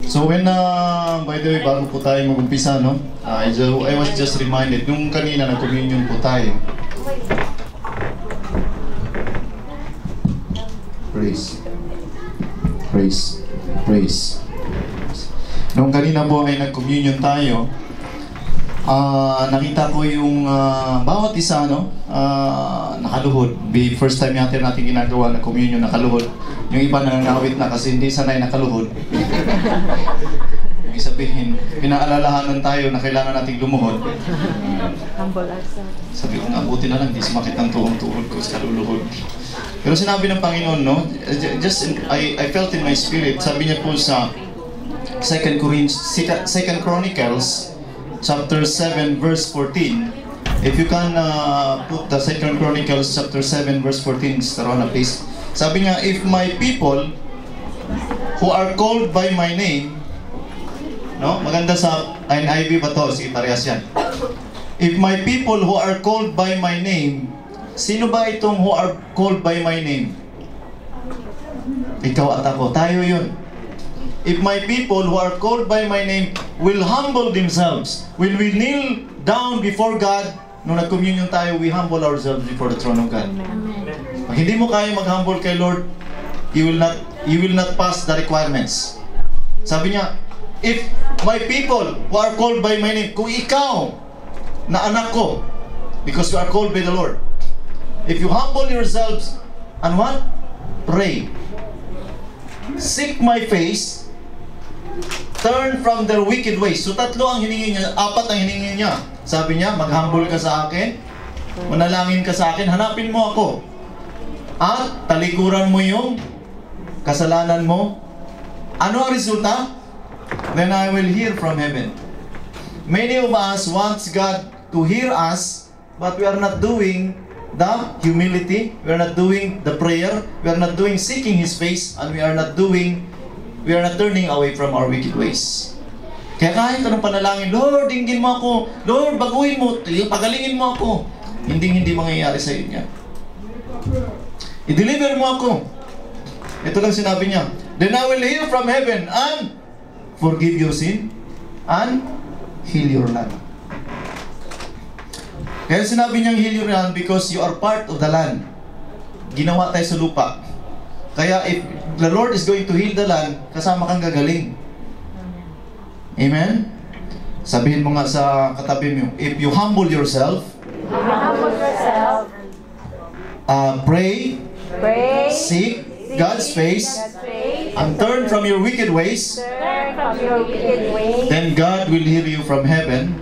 So when, by the way, bago po tayo mag-umpisa, no? I was just reminded, nung kanina nag-communion po tayo. Praise. Praise. Praise. Nung kanina po ay nag-communion tayo, nakita ko yung bawat isa, no? Nakaluhod. First time natin ginagawa na communion nakaluhod. Yung iba nangangawit na kasi hindi sanay nakaluhod. Ibig sabihin, pinaalalahanan tayo na kailangan nating lumuhod. Sabi ko nga, buti na lang, di sumakit ang tuhod ko sa kaluluhod. Pero sinabi ng Panginoon, no? I felt in my spirit, sabi niya po sa 2 Chronicles chapter 7 verse 14. If you can put the 2 Chronicles chapter 7 verse 14, Starona, please. Sabi niya, if my people who are called by my name, no? Maganda sa NIV ba to? Sige, parehas yan. If my people who are called by my name, sino ba itong who are called by my name? Ikaw at ako. Tayo yun. If my people who are called by my name will humble themselves, will we kneel down before God, nung nag-communion tayo, we humble ourselves before the throne of God. Pag hindi mo kaya mag-humble kay Lord, you will not pass the requirements. Sabi niya, if my people who are called by my name, kung ikaw na anak ko, because you are called by the Lord, if you humble yourselves and what? Pray. Seek my face, turn from their wicked ways. So tatlo ang hiningi niya, apat ang hiningi niya. Sabi niya, mag-humble ka sa akin, manalangin ka sa akin, hanapin mo ako, at talikuran mo yung kasalanan mo. Ano ang resulta? Then I will hear from heaven. Many of us wants God to hear us, but we are not doing the humility, we are not doing the prayer, we are not doing seeking His face, and we are not turning away from our wicked ways. Kaya kahit anong panalangin, Lord, dinggin mo ako, Lord, baguhin mo, pagalingin mo ako, hindi mangyayari sa iyo niya. I-deliver mo ako. Ito lang sinabi niya. Then I will hear from heaven and forgive your sin and heal your land. Kaya sinabi niyang heal your land because you are part of the land. Ginawa tayo sa lupa. Kaya if the Lord is going to heal the land, kasama kang gagaling. Amen? Sabihin mo nga sa katabi mo, if you humble yourself, pray, seek God's face, and turn from your wicked ways, then God will hear you from heaven,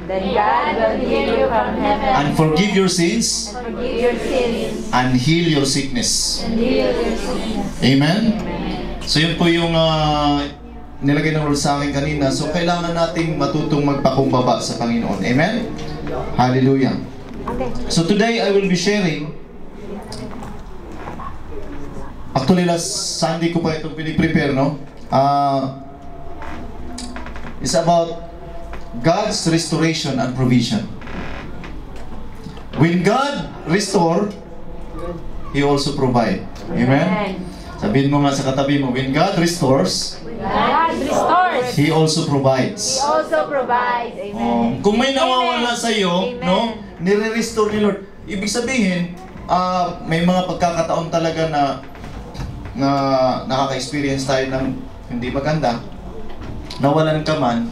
and forgive your sins, and heal your sickness. Amen? So yun po yung nilagay ng Lord sa akin kanina. So kailangan nating matutong magpakumbaba sa Panginoon. Amen? Hallelujah. So today I will be sharing, actually last Sunday ko pa itong piniprepare, no? It's about God's restoration and provision. When God restore, He also provide. Amen? Sabihin mo nga sa katabi mo, when God restores, He also provides. Amen. Kung may nawawala sa iyo, no, nire-restore ni Lord. Ibig sabihin, may mga pagkakataon talaga na nakaka-experience tayo ng hindi maganda, nawalan ka man,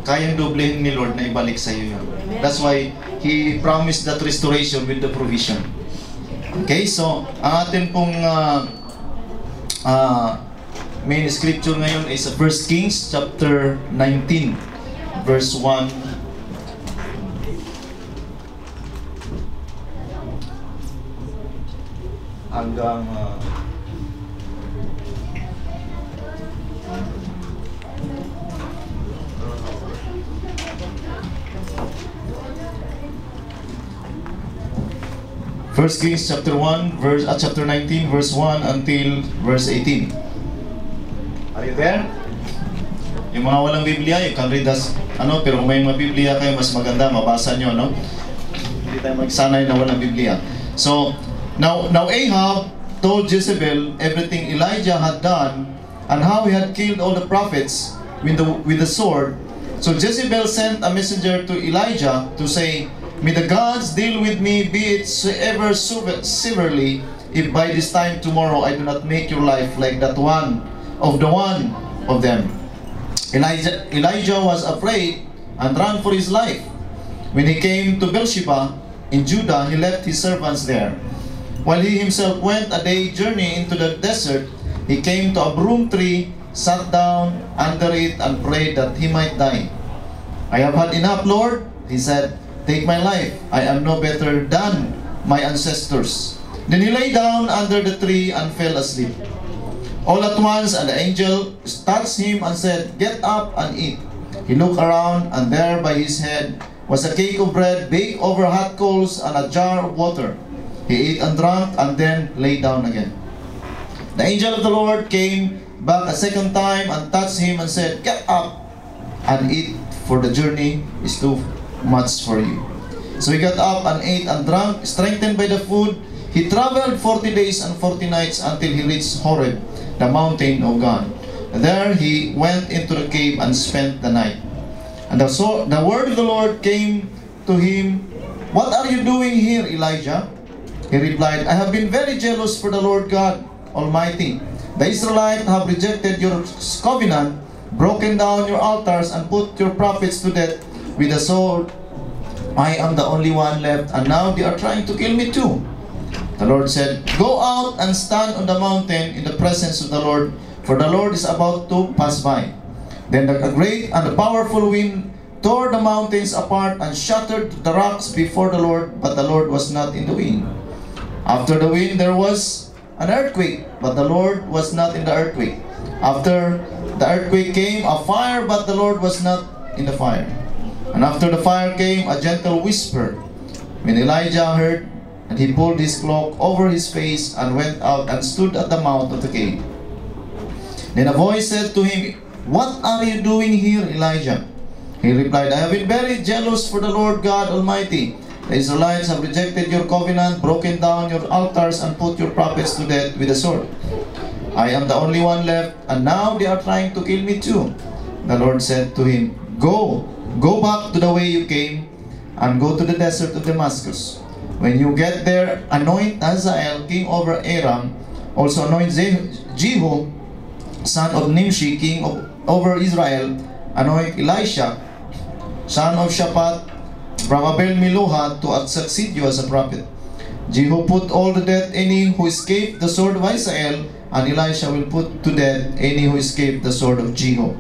kayang doblehin ni Lord na ibalik sa iyo yun. That's why He promised that restoration with the provision. Okay, so ang atin pong main scripture ngayon is 1 Kings chapter 19 verse 1 hanggang 1 Kings chapter 1 verse chapter 19 verse 1 until verse 18. Are you there? Yung mga walang Biblia, you can read us, pero kung may mga Biblia kayo, mas maganda, mabasa nyo, no? Hindi tayo magsanay na walang Biblia. So, now Ahab told Jezebel everything Elijah had done and how he had killed all the prophets with the sword. So Jezebel sent a messenger to Elijah to say, "May the gods deal with me, be it ever severely, if by this time tomorrow I do not make your life like that one of them." Elijah was afraid and ran for his life. When he came to Beersheba in Judah, he left his servants there. While he himself went a day journey into the desert, he came to a broom tree, sat down under it, and prayed that he might die. "I have had enough, Lord," he said. "Take my life. I am no better than my ancestors." Then he lay down under the tree and fell asleep. All at once an angel touched him and said, "Get up and eat." He looked around, and there by his head was a cake of bread baked over hot coals and a jar of water. He ate and drank and then lay down again. The angel of the Lord came back a second time and touched him and said, "Get up and eat, for the journey is too much for you." So he got up and ate and drank. Strengthened by the food, he traveled 40 days and 40 nights until he reached Horeb, the mountain of God. There he went into the cave and spent the night. And the word of the Lord came to him, "What are you doing here, Elijah?" He replied, "I have been very jealous for the Lord God Almighty. The Israelites have rejected your covenant, broken down your altars, and put your prophets to death with the sword. I am the only one left, and now they are trying to kill me too." The Lord said, "Go out and stand on the mountain in the presence of the Lord, for the Lord is about to pass by." Then a great and a powerful wind tore the mountains apart and shattered the rocks before the Lord, but the Lord was not in the wind. After the wind there was an earthquake, but the Lord was not in the earthquake. After the earthquake came a fire, but the Lord was not in the fire. And after the fire came a gentle whisper. When Elijah heard, and he pulled his cloak over his face and went out and stood at the mouth of the cave. Then a voice said to him, "What are you doing here, Elijah?" He replied, "I have been very jealous for the Lord God Almighty. The Israelites have rejected your covenant, broken down your altars, and put your prophets to death with the sword. I am the only one left, and now they are trying to kill me too." The Lord said to him, Go back to the way you came, and go to the desert of Damascus. When you get there, anoint Hazael king over Aram. Also anoint Jehu, son of Nimshi, king over Israel. Anoint Elisha, son of Shaphat, from Abel-Meholah, to succeed you as a prophet. Jehu put all to death any who escaped the sword of Hazael, and Elisha will put to death any who escaped the sword of Jehu.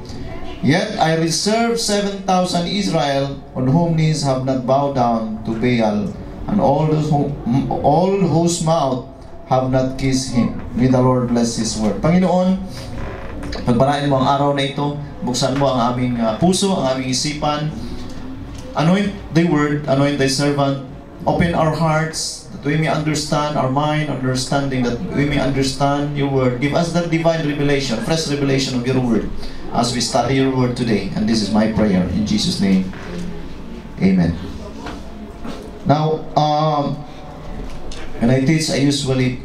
Yet I reserve 7,000 Israel, on whom knees have not bowed down to Baal, and all whose mouth have not kissed him. May the Lord bless His word. Panginoon, pagpalain mo ang araw na ito, buksan mo ang aming puso, ang aming isipan. Anoint the word, anoint thy servant, open our hearts, that we may understand, our mind, understanding, that we may understand your word. Give us that divine revelation, fresh revelation of your word, as we study your word today. And this is my prayer, in Jesus' name, amen. Now, when I teach, I usually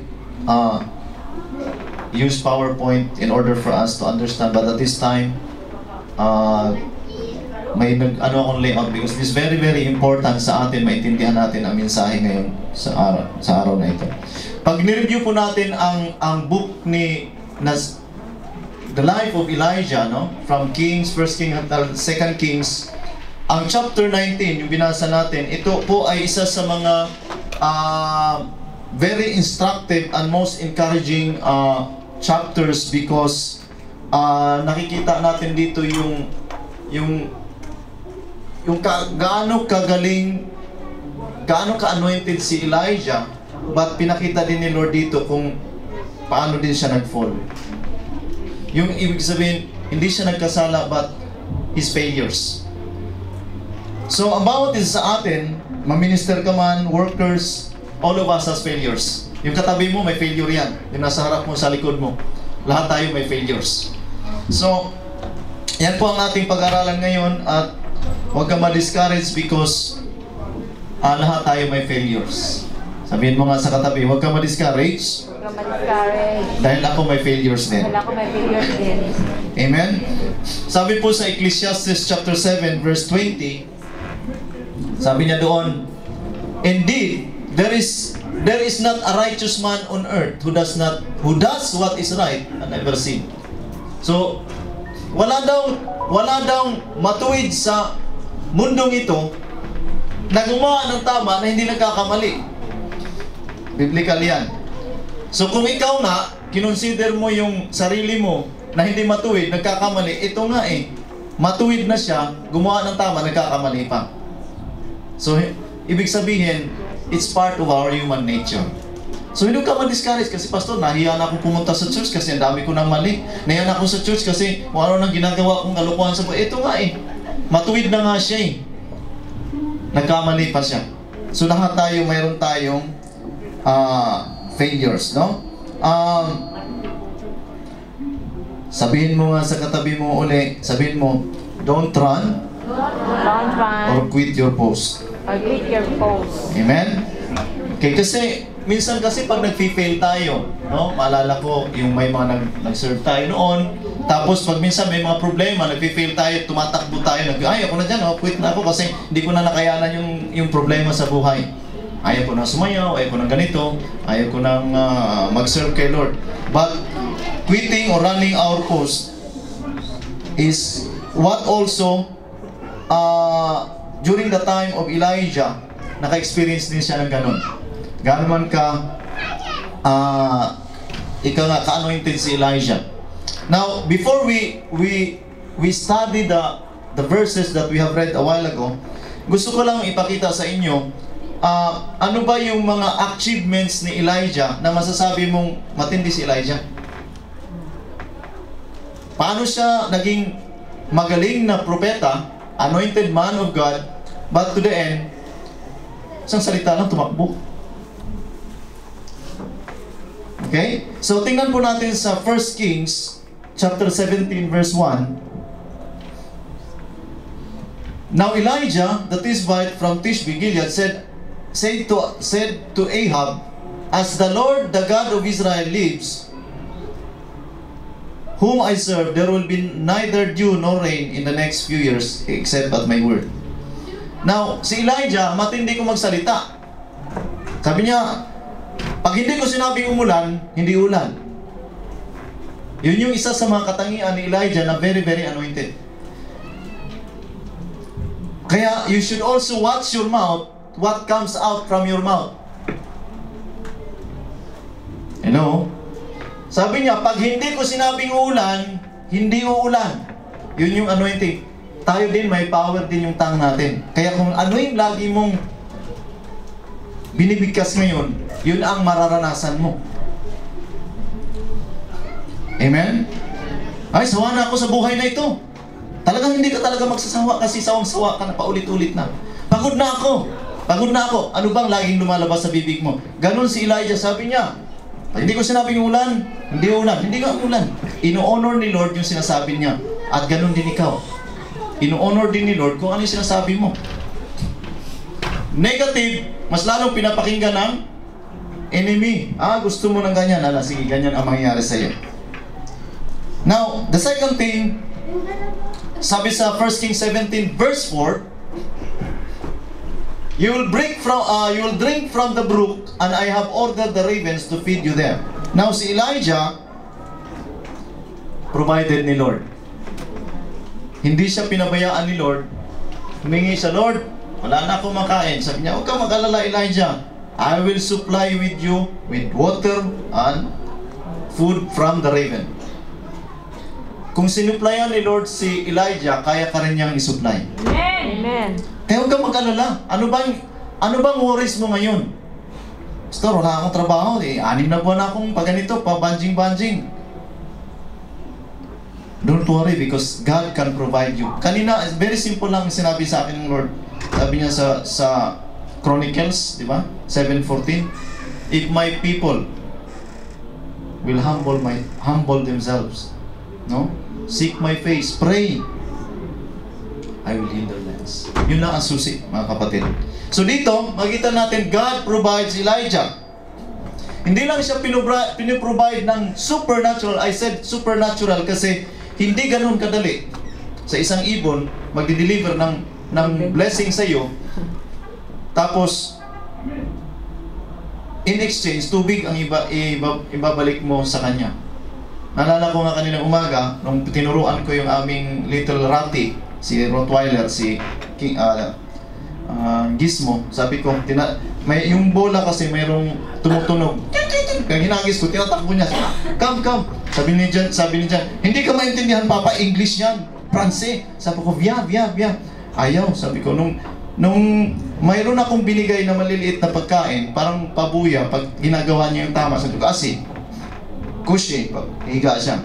use PowerPoint in order for us to understand, but at this time, may akong layout because this is very very important sa atin, maintindihan natin ang mensahe ngayon sa araw na ito. Pag ni-review po natin ang book ni The Life of Elijah, no? From Kings, 1 Kings at 2 Kings, ang chapter 19, yung binasa natin, ito po ay isa sa mga very instructive and most encouraging chapters because nakikita natin dito yung gaano kagaling, gaano ka-anointed si Elijah, but pinakita din ni Lord dito kung paano din siya nag-fall. Yung ibig sabihin, hindi siya nagkasala, but his failures. So, about this sa atin, ma-minister ka man, workers, all of us has failures. Yung katabi mo, may failure yan. Yung nasa harap mo, sa likod mo. Lahat tayo may failures. So, yan po ang ating pag-aralan ngayon, at huwag ka ma-discourage because lahat tayo may failures. Sabihin mo nga sa katabi, huwag ka ma-discourage ka ma-discourage. Dahil ako may failures din. Dahil ako may failures din. Amen? Sabi po sa Ecclesiastes chapter 7 verse 20, sabi niya doon, indeed, there is not a righteous man on earth who does what is right and never sin. So, wala daw matuwid sa mundong ito na gumawa ng tama na hindi nagkakamali. Biblical yan. So kung ikaw na, kinonsider mo yung sarili mo na hindi matuwid, nagkakamali, ito nga matuwid na siya, gumawa ng tama, nagkakamali pa. So, ibig sabihin, it's part of our human nature. So, hindi ka ma-discourage kasi, Pastor, nahiya na akong pumunta sa church kasi ang dami ko ng mali. Nahiya na ako sa church kasi kung ano nang ginagawa kong kalokohan sa buhay. Ito nga matuwid na nga siya nagkamali pa siya. So, lahat tayo, mayroon tayong failures, no? Sabihin mo nga sa katabi mo uli, sabihin mo, don't run or quit your post. Or quit your post. Amen? Okay, kasi minsan kasi pag nag-fail tayo, no? Maalala ko yung may mga nag-serve tayo noon. Tapos pag minsan may mga problema, nag-fail tayo, tumatakbo tayo, ay ako na dyan, quit na ako kasi hindi ko na nakayanan yung problema sa buhay. Ayaw ko nang sumayaw, ayaw ko nang ganito, ayaw ko nang mag-serve kay Lord. But quitting or running our post is what also during the time of Elijah, naka-experience din siya ng ganun. Gano'n man ka-anointed si Elijah. Now, before we study the verses that we have read a while ago, gusto ko lang ipakita sa inyo, ano ba yung mga achievements ni Elijah na masasabi mong matindi si Elijah? Paano siya naging magaling na propeta, anointed man of God, but to the end, isang salita lang tumakbo. Okay? So, tingnan po natin sa 1 Kings, chapter 17, verse 1. Now Elijah, the Tishbite from Tishbe, Gilead, said to Ahab, as the Lord, the God of Israel lives, whom I serve, there will be neither dew nor rain in the next few years, except at my word. Now, si Elijah, matindi ko magsalita. Sabi niya, pag hindi ko sinabing umulan, hindi ulan. Yun yung isa sa mga katangian ni Elijah na very, very anointed. Kaya, you should also watch your mouth, what comes out from your mouth. Hello? Sabi niya, pag hindi ko sinabing uulan, hindi uulan. Yun yung anointing. Tayo din, may power din yung tongue natin. Kaya kung ano yung lagi mong binibigkas ngayon, yun ang mararanasan mo. Amen? Ay, sawa na ako sa buhay na ito. Talagang hindi ka talaga magsasawa kasi sawang-sawa ka na paulit-ulit na. Pagod na ako. Pagod na ako. Ano bang laging lumalabas sa bibig mo? Ganon si Elijah, sabi niya, hindi ko sinabing ulan, hindi ulan, hindi ka ulan. Ino-honor ni Lord yung sinasabi niya. At ganon din ikaw. Ino-honor din ni Lord kung ano yung sinasabi mo. Negative, mas lalong pinapakinggan ng enemy. Gusto mo ng ganyan. Sige, ganyan ang mangyayari sa iyo. Now, the second thing, sabi sa 1 Kings 17 verse 4, you will drink from the brook, and I have ordered the ravens to feed you there. Now, si Elijah, provided ni Lord. Hindi siya pinabayaan ni Lord. Humingi sa Lord, wala na akong makain. Sabi niya, huwag kang mag-alala, Elijah. I will supply with you with water and food from the raven. Kung sinuplayan ni Lord si Elijah, kaya ka rin niyang isupply. Amen. Kaya huwag kang mag-alala. Ano bang worries mo ngayon? Pastor, wala akong trabaho. 6 na buwan akong paganito, pa-banjing-banjing. Don't worry because God can provide you. Kanina, very simple lang sinabi sa akin ng Lord. Sabi niya sa Chronicles, di ba? 7:14. If my people will humble themselves, no? Seek my face, pray, I will heal their lands. Yun lang ang susi, mga kapatid. So dito, makita natin God provides Elijah. Hindi lang siya pinoprovide ng supernatural. I said supernatural kasi hindi ganun kadali sa isang ibon magdi-deliver ng blessing sa iyo. Tapos in exchange, tubig ang ibabalik mo sa kanya. Naalala ko nga kaninang umaga, nung tinuruan ko yung aming little ratty, si Rottweiler, si Gizmo, sabi ko, may yung bola kasi mayroong tumutunog. Kaya ginagis ko, tinatakbo niya. Come. Sabi ni Jan, hindi ka maintindihan, Papa, English yan. Pranse. Sabi ko, via. Ayaw, sabi ko, nung mayroon akong binigay na maliliit na pagkain, parang pabuya, pag ginagawa niya yung tama, sabi ko, kushi, pag higa siya.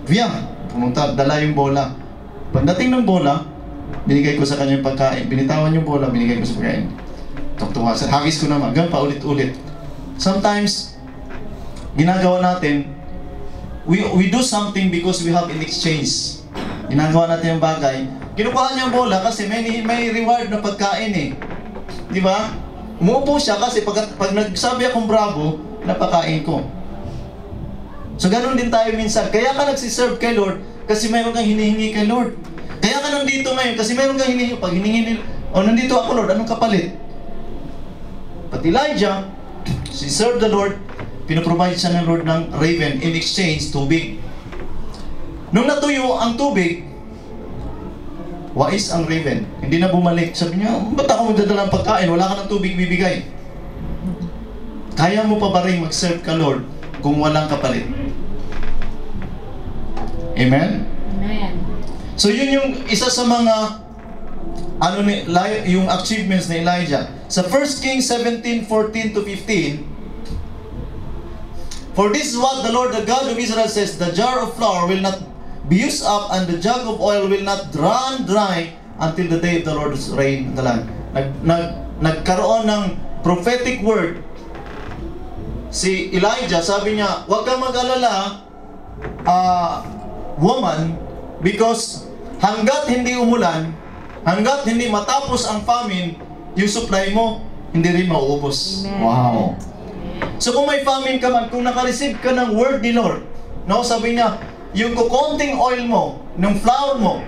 Via, pumunta, dala yung bola. Pagdating ng bola, binigay ko sa kanya yung pagkain. Binitawan yung bola, binigay ko sa pagkain. Tuktuwa siya. Hagis ko naman. Ganun pa ulit-ulit. Sometimes, ginagawa natin, we do something because we have in exchange. Ginagawa natin yung bagay. Kinukuha niya yung bola kasi may reward na pagkain eh. Di ba? Umuupo siya kasi pag nagsabi akong bravo, napakain ko. So ganun din tayo minsan. Kaya ka nagsiserve kay Lord kasi mayroon kang hinihingi kay Lord. Kaya ka nandito ngayon kasi mayroon kang hinihingi. Pag hinihingi, nandito ako Lord, anong kapalit? But Elijah, he served the Lord, pinoprovide siya ng Lord ng raven in exchange, tubig. Nung natuyo ang tubig, wais ang raven. Hindi na bumalik. Sabi niya, ba't ako magdadala ng pagkain? Wala ka ng tubig bibigay. Kaya mo pa ba rin mag-serve ka Lord kung walang kapalit? Amen? Amen. So yun yung isa sa mga yung achievements ni Elijah. Sa 1 Kings 17:14-15, for this is what the Lord, the God of Israel says, the jar of flour will not be used up and the jug of oil will not run dry until the day of the Lord's rain in the land. Nagkaroon ng prophetic word si Elijah. Sabi niya, huwag kang mag-alala, woman, because hanggat hindi umulan, hanggat hindi matapos ang famine, yung supply mo, hindi rin mauubos. Amen. Wow! So kung may famine ka man, kung nakareceive ka ng word ni Lord, no, sabi niya, yung kukonting oil mo, ng flour mo,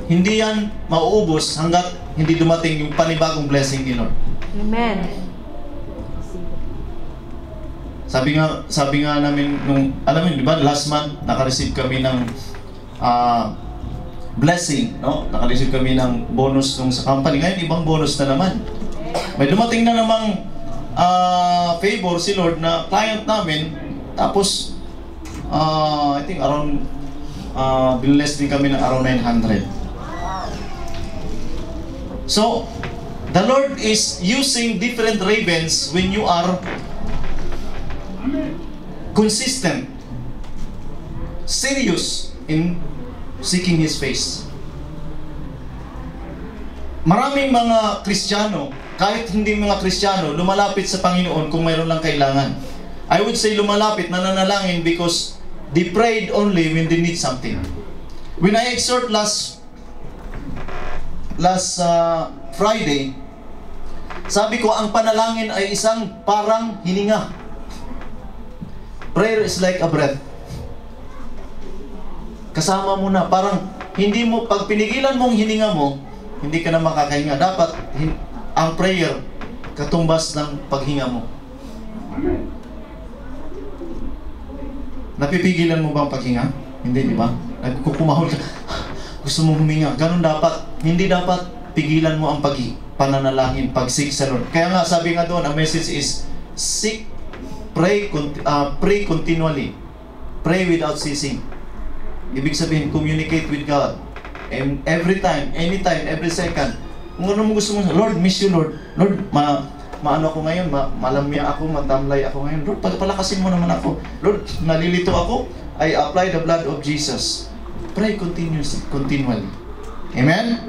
hindi yan mauubos hanggat hindi dumating yung panibagong blessing ni Lord. Amen. Sabi nga namin nung, alam mo, di ba, last month naka-receive kami ng blessing, no? Naka-receive kami ng bonus nung sa company. Ngayon ibang bonus na naman. May dumating na namang favor si Lord na client namin, tapos I think around blessed din kami ng around 900. So the Lord is using different ravens when you are consistent, serious in seeking His face. Maraming mga Kristiyano, kahit hindi mga Kristiyano, lumalapit sa Panginoon kung mayroon lang kailangan. I would say lumalapit, nananalangin because they prayed only when they need something. When I exhort last Friday, sabi ko ang panalangin ay isang parang hininga. Prayer is like a breath. Kasama mo na, parang hindi mo, pag pinigilan mong hininga mo, hindi ka na makakahinga. Dapat ang prayer katumbas ng paghinga mo. Napipigilan mo ba ang paghinga? Hindi, di ba? Nagkukumahol ka. Gusto mong huminga. Ganun dapat. Hindi dapat pigilan mo ang pananalangin, pag-seek sa Lord. Kaya nga, sabi nga doon, ang message is seek, pray continually. Pray without ceasing. Ibig sabihin, communicate with God. And every time, anytime, every second. Kung ano mo gusto mo, Lord, miss you, Lord. Lord, maano ako ngayon, malamya ako, matamlay ako ngayon. Lord, pagpalakasin mo naman ako. Lord, nalilito ako, I apply the blood of Jesus. Pray continually. Amen?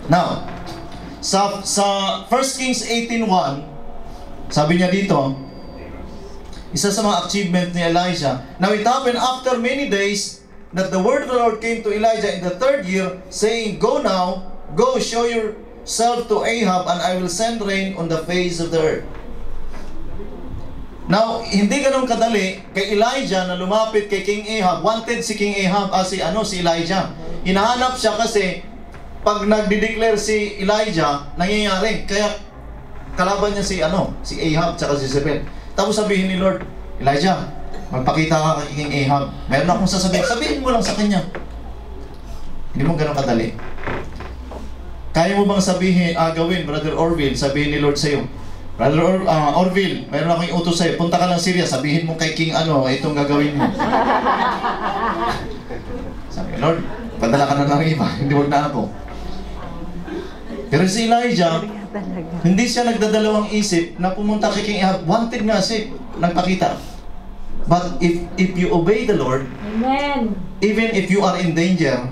Now, sa 1 Kings 18:1, sabi niya dito, isa sa mga achievement ni Elijah. Now it happened after many days that the word of the Lord came to Elijah in the 3rd year, saying, Go now, go show yourself to Ahab, and I will send rain on the face of the earth. Now, hindi ganun kadali kay Elijah na lumapit kay King Ahab. Wanted si King Ahab, si Elijah. Hinahanap siya kasi pag nagde-declare si Elijah, nangyayari. Kaya kalaban niya si Ahab tsaka si Jezebel. Tapos sabihin ni Lord, Elijah, magpakita ka kay King Ahab. Meron akong sasabihin. Sabihin mo lang sa kanya. Hindi mo ganun kadali. Kaya mo bang sabihin, gawin, Brother Orville, sabihin ni Lord sa'yo, Brother Orville, meron akong iutos sa'yo, punta ka lang Syria, sabihin mo kay King itong gagawin mo. Sabi, Lord, padala ka na ng iba, hindi wag na ako. Pero si Elijah, hindi siya nagdadalawang isip na pumunta kay King Ahab. Wanted nga siya, nagpakita. But if you obey the Lord, Amen. even if you are in danger,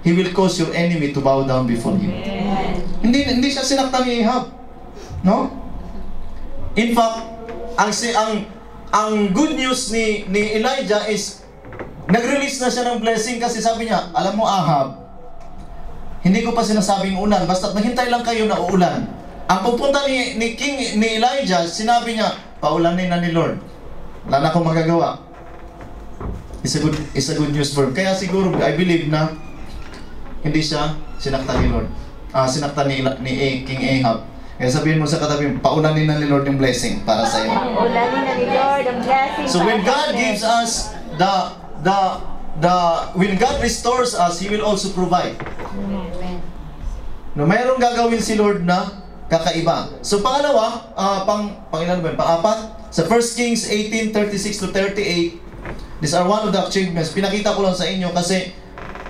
He will cause your enemy to bow down before you. Amen. Hindi siya sinaktan ni Ahab. No? In fact, ang good news ni Elijah is nag-release na siya ng blessing kasi sabi niya, alam mo Ahab, hindi ko pa sinasabing ulan, basta maghintay lang kayo na uulan. Ang pupunta ni Elijah, sinabi niya, paulanin na ni Lord. Wala na akong magagawa. It's a good news for him. Kaya siguro, I believe na hindi siya sinaktan ni Lord. Sinaktan ni King Ahab. Kaya sabihin mo sa katabi, paulanin na ni Lord yung blessing para sa iyo. Paulanin na ni Lord ang blessing. So when God gives us when God restores us, He will also provide. Amen. No, mayroong gagawin si Lord na kakaiba. So pangalawa, pangilan ba yun? Pang-apat, sa 1 Kings 18:36 to 38, these are one of the achievements. Pinakita ko lang sa inyo kasi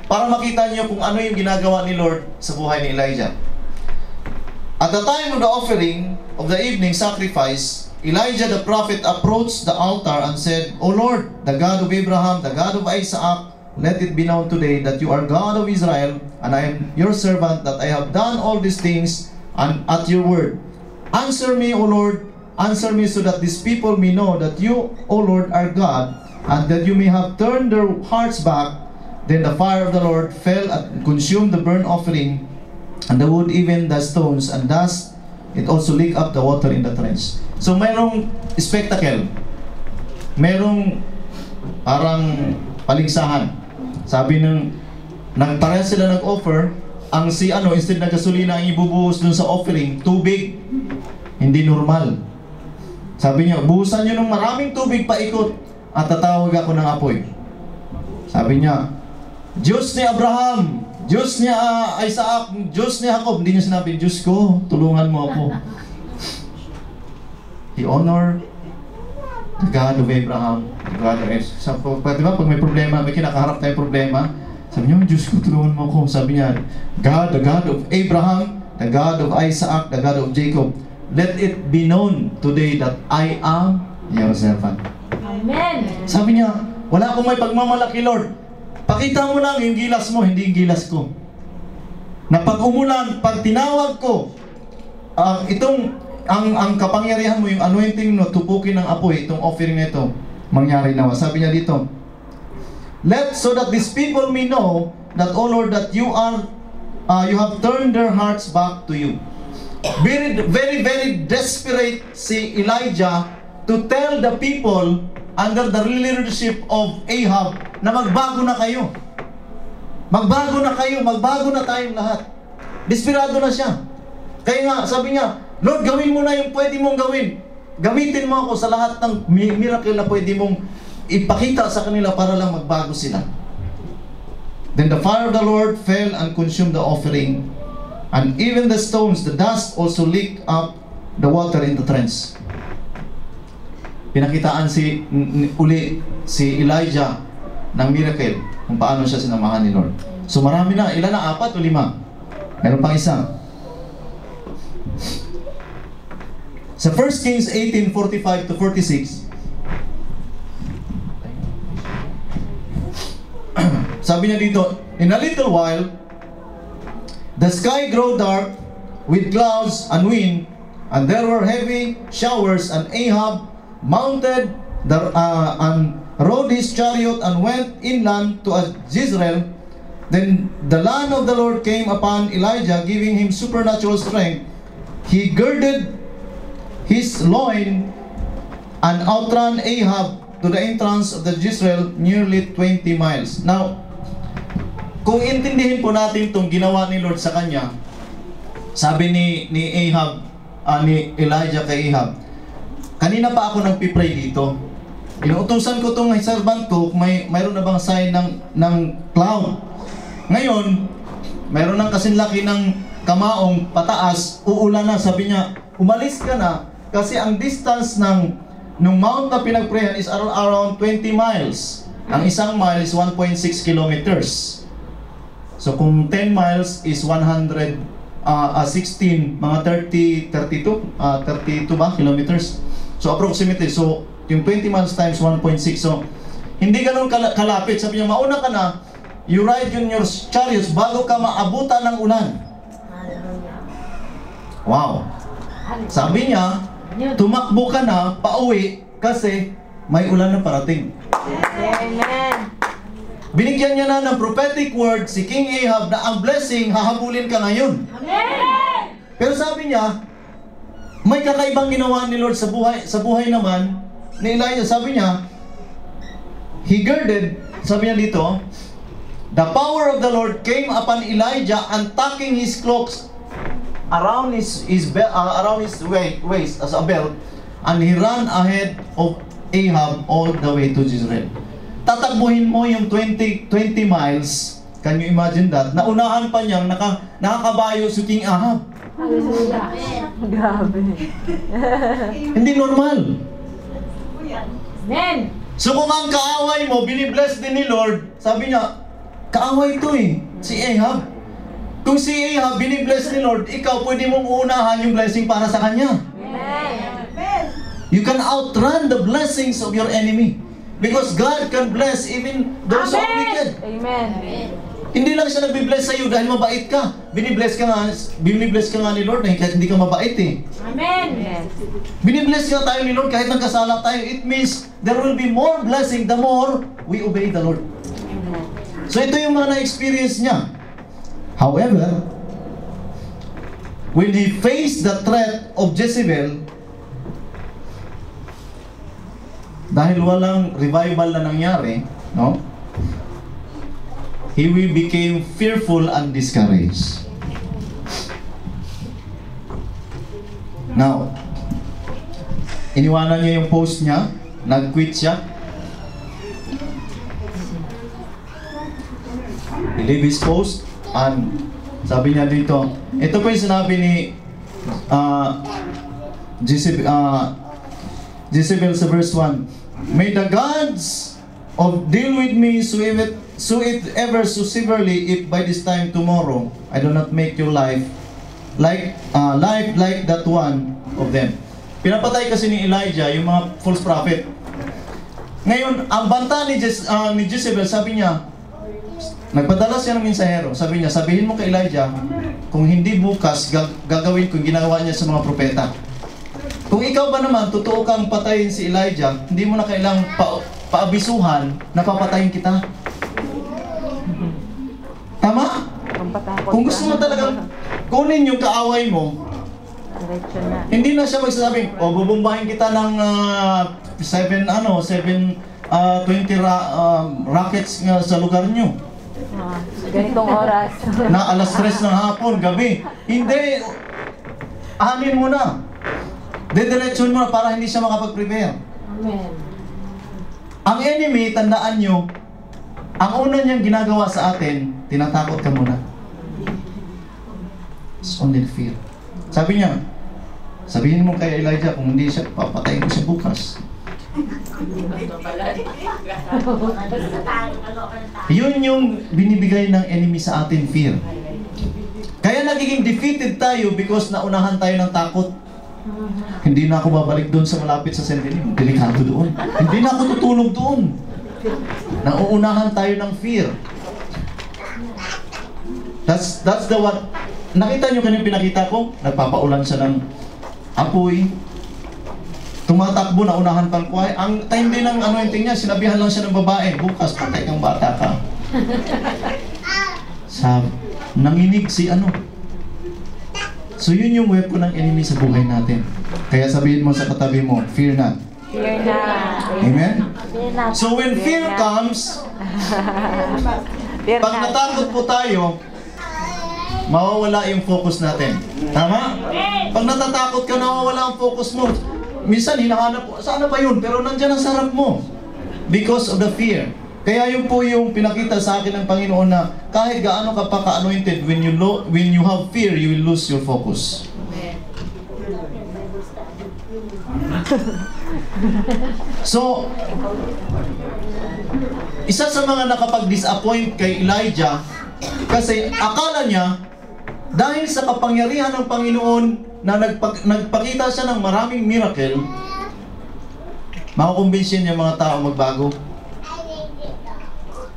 para makita niyo kung ano yung ginagawa ni Lord sa buhay ni Elijah. At the time of the offering of the evening sacrifice, Elijah the prophet approached the altar and said, O Lord, the God of Abraham, the God of Isaac, let it be known today that you are God of Israel, and I am your servant, that I have done all these things and at your word. Answer me, O Lord, answer me so that these people may know that you, O Lord, are God, and that you may have turned their hearts back. Then the fire of the Lord fell and consumed the burnt offering, and the wood, even the stones, and thus it also licked up the water in the trench. So mayroong spectacle, mayroong parang paligsahan. Sabi pareha sila nag-offer, ang instead na gasolina ang ibubuhos dun sa offering, tubig, hindi normal. Sabi niya, buhusan niyo ng maraming tubig paikot at tatawag ako ng apoy. Sabi niya, Diyos ni Abraham, Diyos ni Isaac, Diyos ni Jacob. Hindi niya sinabi, Diyos ko, tulungan mo ako. He honor the God of Abraham, the God of Isaac. Diba, pag may problema, may kinakaharap tayong problema, sabi niya, Diyos ko, tulungan mo ako. Sabi niya, God, the God of Abraham, the God of Isaac, the God of Jacob, let it be known today that I am your servant. Amen. Sabi niya, wala akong may pagmamalaki, Lord. Pakita mo lang yung gilas mo, hindi yung gilas ko. Na pag umulan, pag tinawag ko, ang kapangyarihan mo, yung anointing mo, tupukin ng apoy, itong offering na ito, mangyari nawa. Sabi niya dito, so that these people may know that, O Lord, that you have turned their hearts back to you. Very, very, very desperate si Elijah to tell the people under the leadership of Ahab na magbago na kayo. Magbago na kayo, magbago na tayong lahat. Desperado na siya. Kaya nga, sabi niya, Lord, gawin mo na yung pwede mong gawin. Gamitin mo ako sa lahat ng miracle na pwede mong ipakita sa kanila para lang magbago sila. Then the fire of the Lord fell and consumed the offering, and even the stones, the dust also licked up the water in the trench. Pinakitaan uli si Elijah ng miracle kung paano siya sinamahan ni Lord. So marami na, ilan na? 4 o 5? Meron pang isa. Sa 1 Kings 18:45 to 46, sabi niya dito, in a little while, the sky grew dark with clouds and wind, and there were heavy showers, and Ahab mounted and rode his chariot and went inland to Jezreel. Then the hand of the Lord came upon Elijah, giving him supernatural strength. He girded his loin and outran Ahab to the entrance of the Jezreel, nearly 20 miles. Now, kung intindihin po natin itong ginawa ni Lord sa kanya, sabi ni Ahab, ni Elijah kay Ahab, kanina pa ako nagpipray dito. Inuutusan ko itong servant ko, mayroon na bang sign ng cloud. Ngayon, mayroon ng kasinlaki ng kamaong pataas, uulan na. Sabi niya, umalis ka na kasi ang distance nung mount na pinagprayan is around 20 miles. Ang isang mile is 1.6 kilometers. So kung 10 miles is 116, mga 32 ba kilometers? So approximately, so yung 20 miles times 1.6, so hindi ganun kalapit. Sabi niya, mauna ka na, you ride in your chariots bago ka maabutan ng ulan. Wow. Sabi niya, tumakbo ka na pauwi kasi may ulan na parating. Amen. Binigyan niya na ng prophetic word si King Ahab na ang blessing hahabulin ka ngayon. Amen. Pero sabi niya, may kakaibang ginawa ni Lord sa buhay naman ni Elijah. Sabi niya, he girded, sabi niya dito, the power of the Lord came upon Elijah, and tucking his cloaks around his waist as a belt, and he ran ahead of Ahab all the way to Jezreel. Tatakbuhin mo yung 20 miles. Can you imagine that? Naunahan pa niyang nakakabayo si King Ahab. Hallelujah. Grabe. Hindi normal. Amen. So kung ang kaaway mo, binibless din ni Lord, sabi niya, kaaway ito si Ahab. Kung si Ahab binibless ni Lord, ikaw pwede mong unahan yung blessing para sa kanya. Amen. You can outrun the blessings of your enemy. Because God can bless even those who are wicked. Amen. Hindi lang siya nagbibless sa iyo dahil mabait ka. Binibless ka nga ni Lord kahit hindi ka mabait Amen. Binibless ka tayo ni Lord kahit nagkasala tayo. It means there will be more blessing the more we obey the Lord. So ito yung mga na-experience niya. However, when he faced the threat of Jezebel, dahil walang revival na nangyari, no? He became fearful and discouraged. Now, iniwanan niya yung post niya, nag-quit siya. He leave his post, and sabi niya dito, ito po yung sinabi ni Jezebel sa verse 1, may the gods of deal with me so it ever so severely if by this time tomorrow I do not make your life like that one of them. Pinapatay kasi ni Elijah yung mga false prophet. Ngayon, ang banta ni Jezebel, sabi niya, nagpadala siya ng mensahero. Sabi niya, sabihin mo kay Elijah, kung hindi bukas, gagawin ko yung ginawa niya sa mga propeta. Kung ikaw ba naman, totoo kang patayin si Elijah, hindi mo na kailangang paabisuhan na papatayin kita. Tama? Kung gusto mo talagang kunin yung kaaway mo, hindi na siya magsasabing, bubumbahin kita ng 20 rockets sa lugar nyo. Ganitong oras. Na alas 3 ng hapon, gabi. Hindi. Ahanin mo na. Didiretsyon mo na para hindi siya makapag-prepare. Amen. Ang enemy, tandaan nyo, ang una niyang ginagawa sa atin, tinatakot ka muna. It's only fear. Sabi niya, sabihin mo kay Elijah, kung hindi siya, papatayin ko siya bukas. Yun yung binibigay ng enemy sa atin, fear. Kaya nagiging defeated tayo because naunahan tayo ng takot. Hindi na ako babalik doon sa malapit sa Sentinel. Delikado doon. Hindi na ako tutulog doon. Nauunahan tayo ng fear. That's the what. Nakita nyo kanina pinakita ko? Nagpapaulan siya ng apoy. Tumatakbo, naunahan pang kuhay. Ang time din ng anointing niya, sinabihan lang siya ng babae, bukas patay kang bata ka. Nanginig si ano. So yun yung weapon ng enemy sa buhay natin. Kaya sabihin mo sa katabi mo, fear not. Fear na. Amen? Fear na. So when fear comes, Fear pag na. natakot po tayo, mawawala yung focus natin. Tama? Pag natatakot ka, nawawala ang focus mo. Minsan, hinahanap po, sana pa yun? Pero nandyan ang sarap mo. Because of the fear. Kaya yun po yung pinakita sa akin ng Panginoon na kahit gaano ka pa ka-anointed, when you have fear, you will lose your focus. So, isa sa mga nakapag-disappoint kay Elijah, kasi akala niya, dahil sa kapangyarihan ng Panginoon na nagpakita siya ng maraming miracle, makukumbinsin niya mga tao magbago.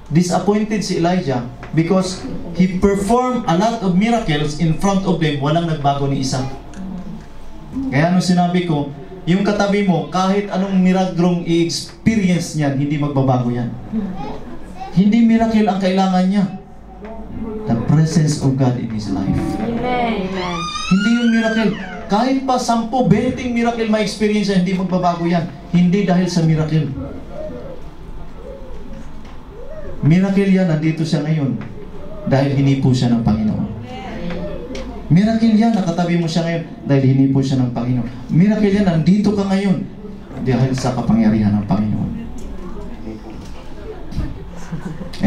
Disappointed si Elijah because he performed a lot of miracles in front of them, walang nagbago ni isa. Kaya nung sinabi ko, yung katabi mo, kahit anong miraglong i-experience niyan, hindi magbabago yan. Hindi miracle ang kailangan niya. The presence of God in his life. Amen. Amen. Hindi yung miracle. Kahit pa 10, 20 miracle ma-experience yan, hindi magbabago yan. Hindi dahil sa miracle. Miracle yan, nandito siya ngayon. Dahil hinipo siya ng Panginoon. Miracle yan, nakatabi mo siya ngayon. Dahil hinipo siya ng Panginoon. Miracle yan, nandito ka ngayon. Dahil sa kapangyarihan ng Panginoon.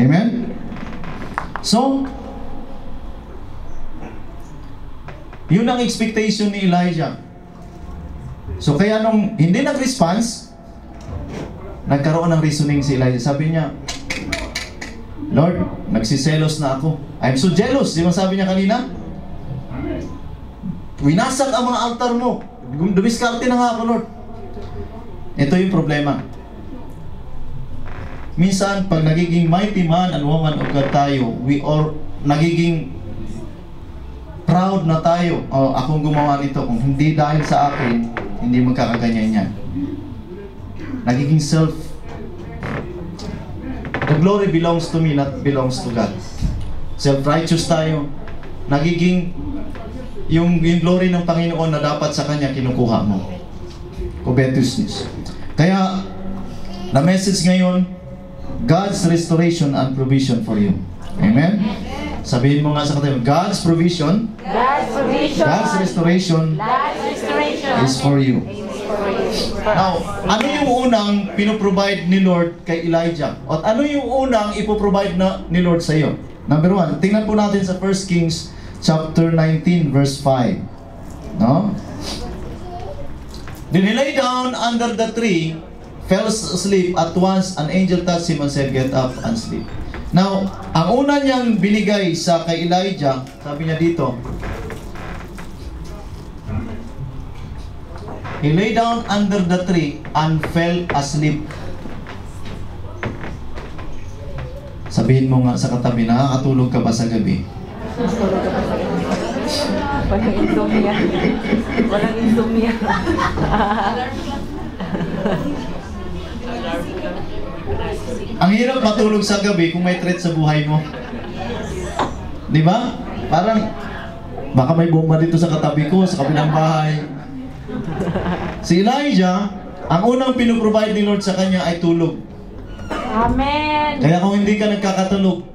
Amen? So, yun ang expectation ni Elijah. So kaya nung hindi nag-response, nagkaroon ng reasoning si Elijah. Sabi niya, Lord, nagsiselos na ako. I'm so jealous. Di ba sabi niya kanina? Winasak ang mga altar mo. Dumiskarte na nga ako, Lord. Ito yung problema. Minsan, pag nagiging mighty man and woman of God tayo, nagiging proud na tayo. Oh, akong gumawa nito. Kung hindi dahil sa akin, hindi magkakaganyan yan. Nagiging the glory belongs to me, not belongs to God. Self-righteous tayo. Nagiging yung glory ng Panginoon na dapat sa Kanya, kinukuha mo. Covetousness. Kaya, na message ngayon, God's restoration and provision for you. Amen? Sabihin mo nga sa katabi, God's provision, God's provision, God's restoration, God's restoration is for you. is for you. Now, ano yung unang pinoprovide ni Lord kay Elijah? At ano yung unang ipoprovide ni Lord sa iyo? Number 1, tingnan po natin sa 1 Kings chapter 19 verse 5. No? Then he lay down under the tree, fell asleep. At once an angel touched him and said, "Get up and sleep." Now, ang una niyang binigay sa kay Elijah, sabi niya dito, he lay down under the tree and fell asleep. Sabihin mo nga sa katabi, nakakatulog ka ba sa gabi? Walang insomnia. Walang insomnia. Ang hirap matulog sa gabi kung may threat sa buhay mo. Di ba? Parang, baka may bomba dito sa katabi ko, sa kabilang bahay. Si Elijah, ang unang pinoprovide ni Lord sa kanya ay tulog. Amen. Kaya kung hindi ka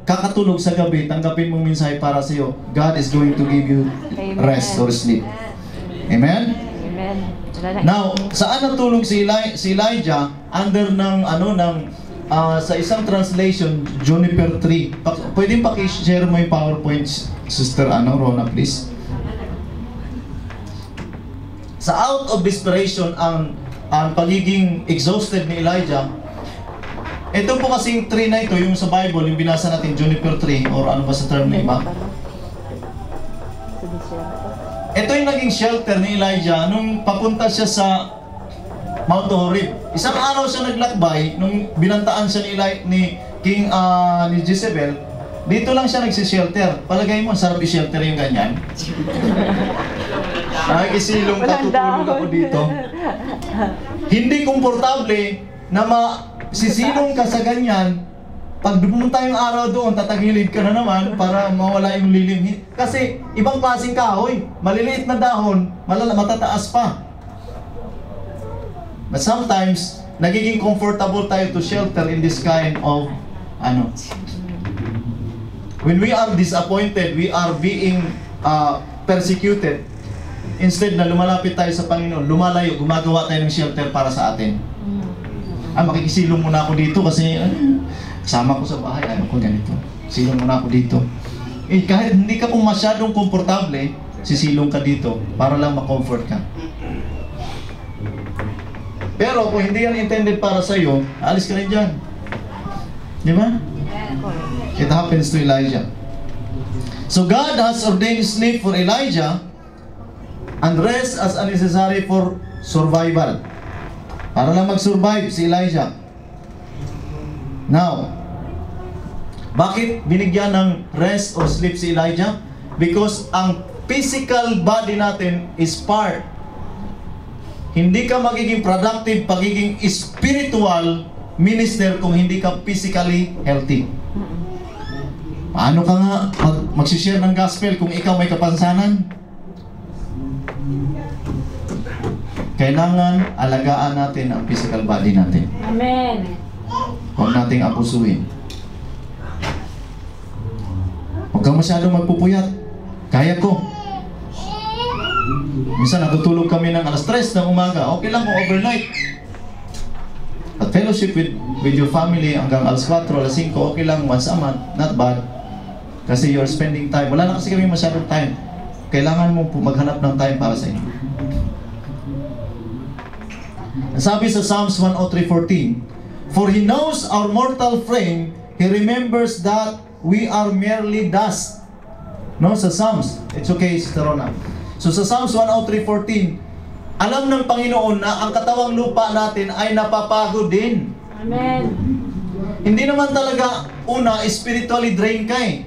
kakatulog sa gabi, tanggapin mong mensahe para sa iyo. God is going to give you rest or sleep. Amen? Amen. Now, saan natulog si Elijah? Under sa isang translation, Juniper tree. Pwede paki-share mo yung PowerPoint, Sister Rona, please. Sa out of desperation, ang pagiging exhausted ni Elijah, ito po kasing tree na ito, yung sa Bible, yung binasa natin, Juniper tree, or ano ba sa term na iba? Ito yung naging shelter ni Elijah nung papunta siya sa Mount Horeb. Isang araw siya naglakbay nung binantaan siya ni King ni Jezebel. Dito lang siya nagsishelter. Palagay mo, sarap i-shelter yung ganyan. Nakikisilong ka, tutulog ako dito. Hindi komportable na sisilong ka sa ganyan. Pag pumunta yung araw doon, tatagilid ka na naman para mawala yung lilim. Kasi ibang klaseng kahoy, maliliit na dahon, matataas pa. But sometimes, nagiging comfortable tayo to shelter in this kind of, when we are disappointed, we are being persecuted. Instead na lumalapit tayo sa Panginoon, lumalayo, gumagawa tayo ng shelter para sa atin. Makikisilong muna ako dito kasi kasama ko sa bahay, ko ganito. Silong muna ako dito. Kahit hindi ka po masyadong komportable, sisilong ka dito para lang ma-comfort ka. Pero kung hindi yan intended para sa iyo, alis ka rin dyan. Di ba? It happens to Elijah. So God has ordained sleep for Elijah and rest as necessary for survival. Para lang mag-survive si Elijah. Now, bakit binigyan ng rest or sleep si Elijah? Because ang physical body natin is part. Hindi ka magiging productive, pagiging spiritual minister kung hindi ka physically healthy. Paano ka nga mag-share ng gospel kung ikaw may kapansanan? Kailangan alagaan natin ang physical body natin. Amen. Huwag nating abusuhin. Huwag kang masyadong magpupuyat. Kaya ko. Minsan natutulog kami ng alas 3 ng umaga. Okay lang kung overnight. At fellowship with your family hanggang alas 4, alas 5, okay lang once a month. Not bad. Kasi you're spending time. Wala na kasi kami masyadong time. Kailangan mo maghanap ng time para sa inyo. Sabi sa Psalms 103:14, for He knows our mortal frame, He remembers that we are merely dust. No, sa Psalms. It's okay, Sister Rona. So sa Psalms 103:14, alam ng Panginoon na ang katawang lupa natin ay napapagod din. Amen. Hindi naman talaga, spiritually drained ka eh.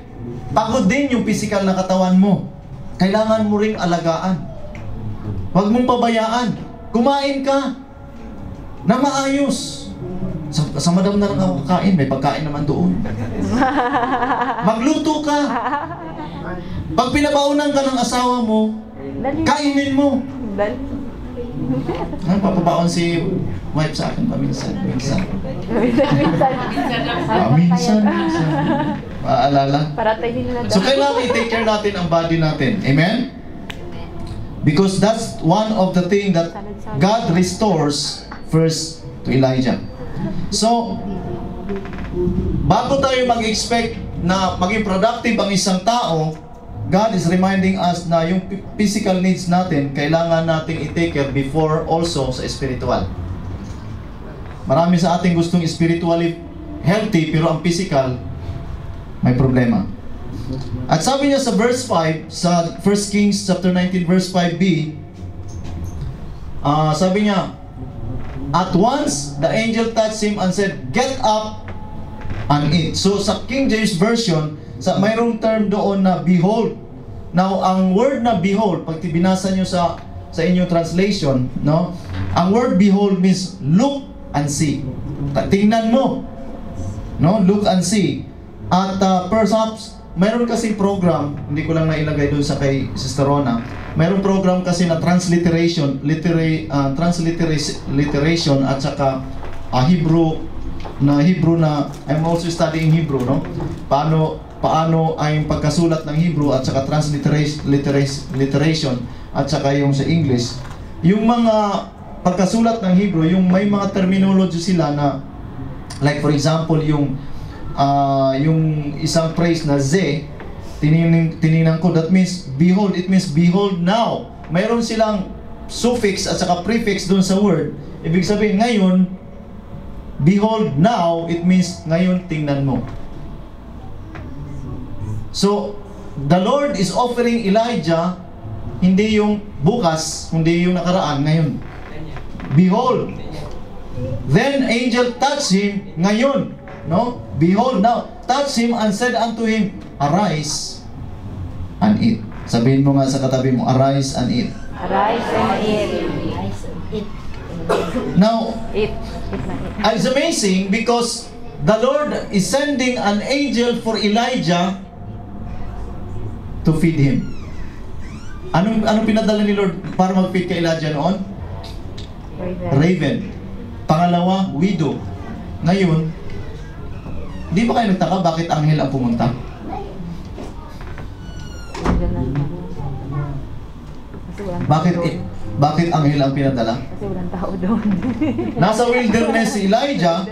Pagod din yung physical na katawan mo. Kailangan mo ring alagaan. Huwag mong pabayaan. Kumain ka na maayos. Sa madam na lang ako kakain, may pagkain naman doon. Magluto ka. Pag pinabaunan ka ng asawa mo, kainin mo. Papabaon si wife sa akin paminsan. Minsan. Maalala. So kailangan i-take care natin ang body natin. Amen? Because that's one of the things that God restores first to Elijah. So, bago tayo mag-expect na maging productive ang isang tao, God is reminding us na yung physical needs natin, kailangan nating i-take care before also sa spiritual. Marami sa ating gustong spiritually healthy, pero ang physical, may problema. At sabi niya sa verse 5, sa 1 Kings chapter 19 verse 5b, sabi niya, at once the angel touched him and said, get up and eat. So sa King James Version, mayroong term doon na behold. Now, ang word na behold, pag binasa nyo sa inyong translation, no? Ang word behold means look and see. Tingnan mo. No? Look and see. At perhaps, mayroon kasi program, hindi ko lang nailagay doon sa kay Sister Rona, mayroong program kasi na transliteration, transliteration at saka Hebrew na I'm also studying Hebrew, no? Paano ay pagkasulat ng Hebrew at saka transliteration at saka yung sa English. Yung mga pagkasulat ng Hebrew, yung may mga terminology sila na like for example yung isang phrase na ze, tiningnan ko, that means behold, it means behold now. Mayroon silang suffix at saka prefix doon sa word. Ibig sabihin ngayon, behold now, it means ngayon tingnan mo. So, the Lord is offering Elijah hindi yung bukas, hindi yung nakaraan, ngayon. Behold. Then angel touched him ngayon, no? Behold now, touched him and said unto him, arise and eat. Sabihin mo nga sa katabi mo, arise and eat. Arise and eat. Now, it's amazing because the Lord is sending an angel for Elijah to feed him. Anong pinadala ni Lord para mag-feed kay Elijah noon? Raven. Raven. Pangalawa, widow. Ngayon, di ba kayo nagtaka bakit anghel ang pumunta? Bakit anghel ang pinadala? Kasi walang tao doon. Nasa wilderness si Elijah.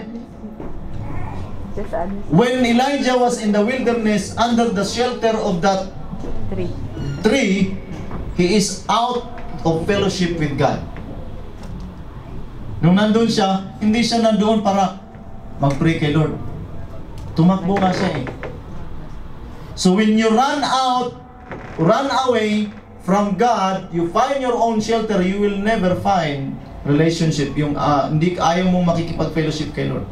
When Elijah was in the wilderness under the shelter of that tree, he is out of fellowship with God. Nung nandun siya, hindi siya nandoon para mag-pray kay Lord. Tumakbo nga siya eh. So when you run away from God, you find your own shelter, you will never find relationship. Yung hindi ayaw mong makikipag-fellowship kay Lord.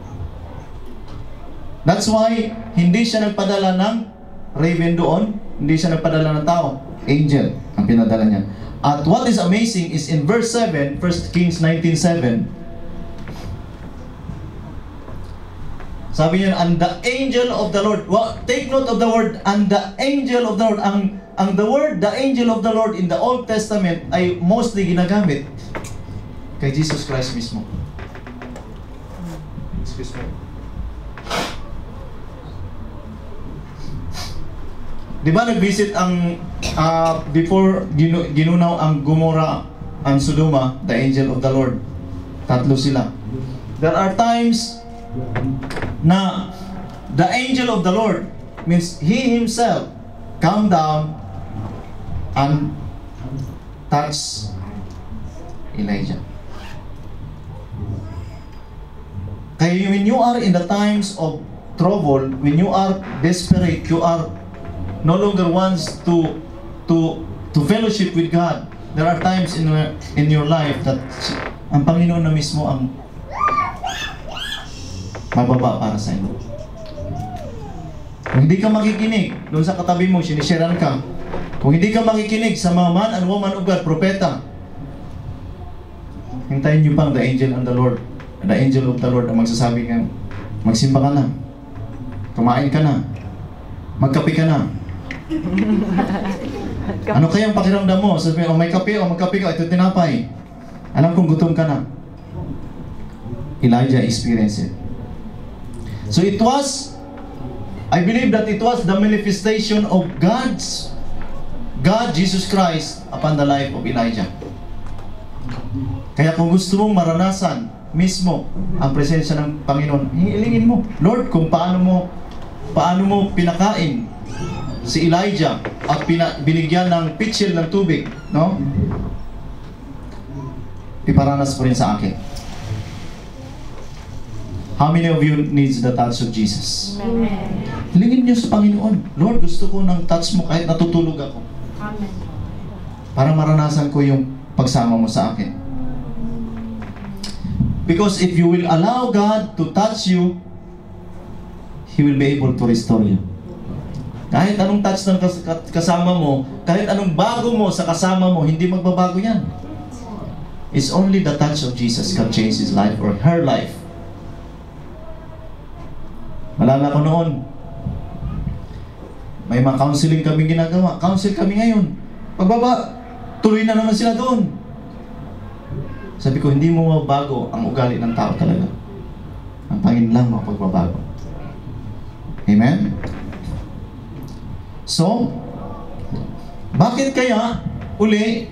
That's why hindi siya nagpadala ng raven doon, hindi siya nagpadala ng tao. Angel ang pinadala niya. At what is amazing is in verse 7, 1 Kings 19:7, sabi niya, and the angel of the Lord. Well, take note of the word, and the angel of the Lord. Ang the word, the angel of the Lord in the Old Testament ay mostly ginagamit kay Jesus Christ mismo. Excuse me. Di ba nag-visit ang before ginunaw ang Gomorrah, ang Sodoma, the angel of the Lord. Tatlo sila. There are times na the angel of the Lord means he himself come down and touch Elijah. Kaya when you are in the times of trouble, when you are desperate, you are no longer wants to fellowship with God. There are times in your life that ang Panginoon na mismo ang mababa para sa inyo. Kung hindi ka makikinig doon sa katabi mo, sinisharean ka. Kung hindi ka makikinig sa mga man and woman of God, propeta, hintayin niyo pang the angel of the Lord. The angel of the Lord ang magsasabi ng magsimba ka na, kumain ka na, magkape ka na. Ano kaya ang pakiramdam mo? Sabi mo, may kape o magkape ka, ito tinapay. Alam kong gutom ka na. Elijah experienced it. So it was, I believe that it was the manifestation of God, Jesus Christ, upon the life of Elijah. Kaya kung gusto mong maranasan mismo ang presensya ng Panginoon, hilingin mo, Lord, kung paano mo pinakain si Elijah at binigyan ng pitchel ng tubig, no? Iparanas po rin sa akin. How many of you needs the touch of Jesus? Amen. Hilingin niyo sa Panginoon, Lord, gusto ko ng touch mo kahit natutulog ako. Amen. Para maranasan ko yung pagsama mo sa akin. Because if you will allow God to touch you, He will be able to restore you. Kahit anong touch ng kasama mo, kahit anong bago mo sa kasama mo, hindi magbabago yan. It's only the touch of Jesus can change his life or her life. Malala ko noon, may mga counseling kami ginagawa. Counsel kami ngayon. Pagbaba, tuloy na naman sila doon. Sabi ko, hindi mo mabago ang ugali ng tao talaga. Ang Panginoon lang mapagbabago. Amen? So, bakit kaya uli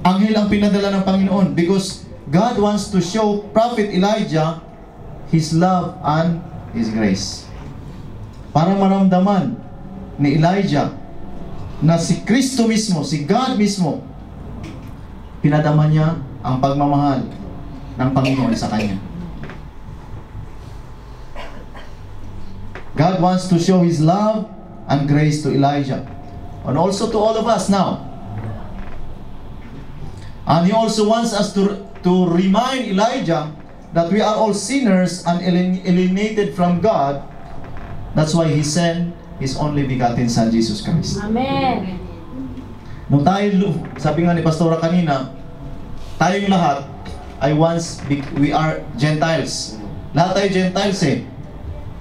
anghel ang pinadala ng Panginoon? Because God wants to show Prophet Elijah His love and His grace. Para maramdaman ni Elijah na si Kristo mismo, si God mismo, pinadama niya ang pagmamahal ng Panginoon sa kanya. God wants to show His love and grace to Elijah, and also to all of us now. And He also wants us to remind Elijah that we are all sinners and alienated from God. That's why He sent His only begotten Son, Jesus Christ. Amen. Nung tayo, sabi nga ni Pastora kanina, tayong lahat ay we are Gentiles. Lahat tayo Gentiles eh.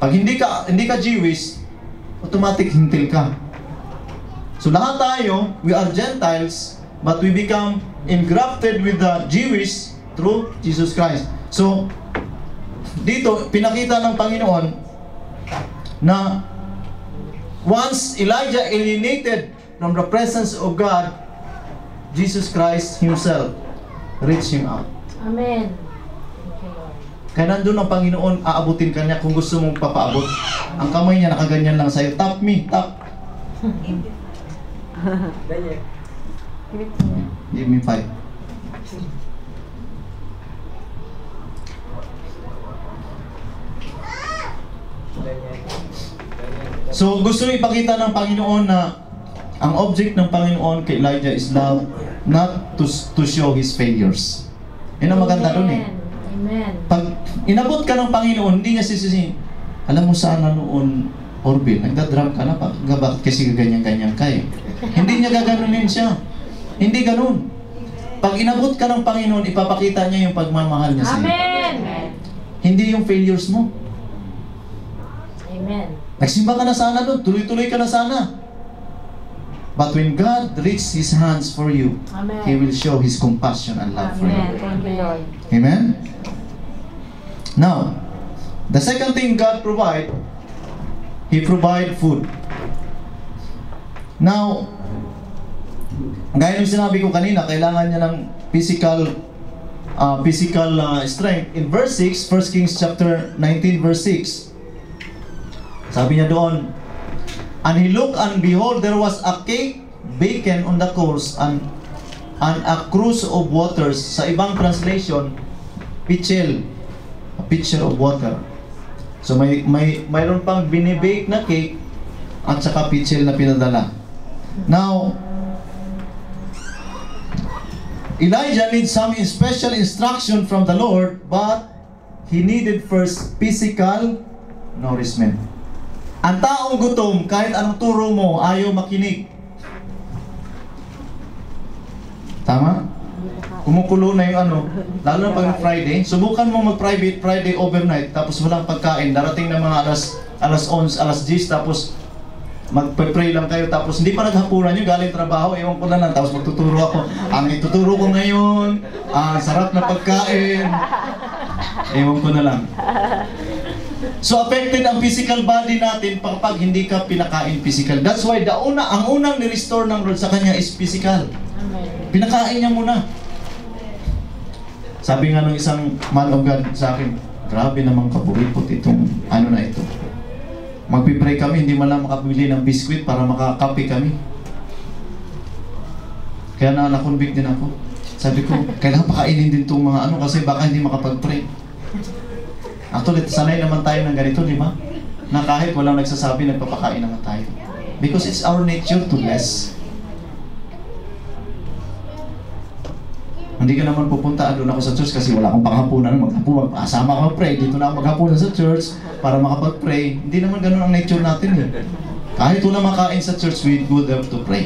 Pag hindi ka Jewish, automatic hintil ka. So lahat tayo, we are Gentiles, but we become engrafted with the Jewish through Jesus Christ. So, dito, pinakita ng Panginoon na once Elijah alienated from the presence of God, Jesus Christ Himself reached him out. Amen. Thank you, Lord. Kaya nandun ang Panginoon, aabutin ka niya kung gusto mong papaabot. Ang kamay niya nakaganyan lang sa'yo. Tap me, tap. Give me 5. So gusto ipakita ng Panginoon na ang object ng Panginoon kay Elijah is love, not to show his failures. Yan ang maganda doon eh. Amen. Pag inabot ka ng Panginoon, hindi niya sisisihin, alam mo sana noon, Orville, nagdadrum ka na, bakit kasi ganyan-ganyan ka eh. Hindi niya gaganunin siya. Hindi ganun. Pag inabot ka ng Panginoon, ipapakita niya yung pagmamahal niya sa'yo. Amen. Hindi yung failures mo. Amen. Nagsimba ka na sana doon, tuloy-tuloy ka na sana. But when God reaches His hands for you, Amen. He will show His compassion and love for you. Amen. Thank you, Lord. Amen? Now, the second thing God provide, He provide food. Now, gaya ng sinabi ko kanina, kailangan niya ng physical strength. In verse 6, 1 Kings chapter 19 verse 6, sabi niya doon, and he looked and behold, there was a cake baken on the coals and a cruse of waters. Sa ibang translation, pitchel, a pitcher of water. So mayroon pang binibake na cake at saka pitchel na pinadala. Now, Elijah needs some special instruction from the Lord, but he needed first physical nourishment. Ang taong gutom, kahit anong turo mo, ayaw makinig. Tama? Kumukulo na yung ano, lalo na pag Friday. Subukan mo mag-private Friday overnight, tapos walang pagkain. Darating na mga alas 11, alas 10, tapos magpe-pray lang kayo, tapos hindi pa naghapunan yung galing trabaho, ewan ko na lang, tapos magtuturo ako. Ang ituturo ko ngayon, sarap na pagkain. Ewan ko na lang. So affected ang physical body natin kapag hindi ka pinakain physical. That's why ang unang ni-restore ng Lord sa kanya is physical. Amen. Pinakain niya muna. Sabi nga ng isang man of God sa akin, grabe namang kaburipot itong ano na ito. Magpipray kami, hindi man lang makabili ng biskwit para makakape kami. Kaya na-convict din ako. Sabi ko, kailangan pakainin din itong mga ano kasi baka hindi makapag-pray. Actually, sanay naman tayo ng ganito, di ba? Na kahit walang nagsasabi, nagpapakain naman tayo. Because it's our nature to bless. Hindi ka naman pupunta, doon ako sa church kasi wala akong panghapunan. Asama ka mag-pray, dito na ako maghapunan sa church para makapag-pray. Hindi naman ganun ang nature natin eh. Kahit wala makain sa church, we would have to pray.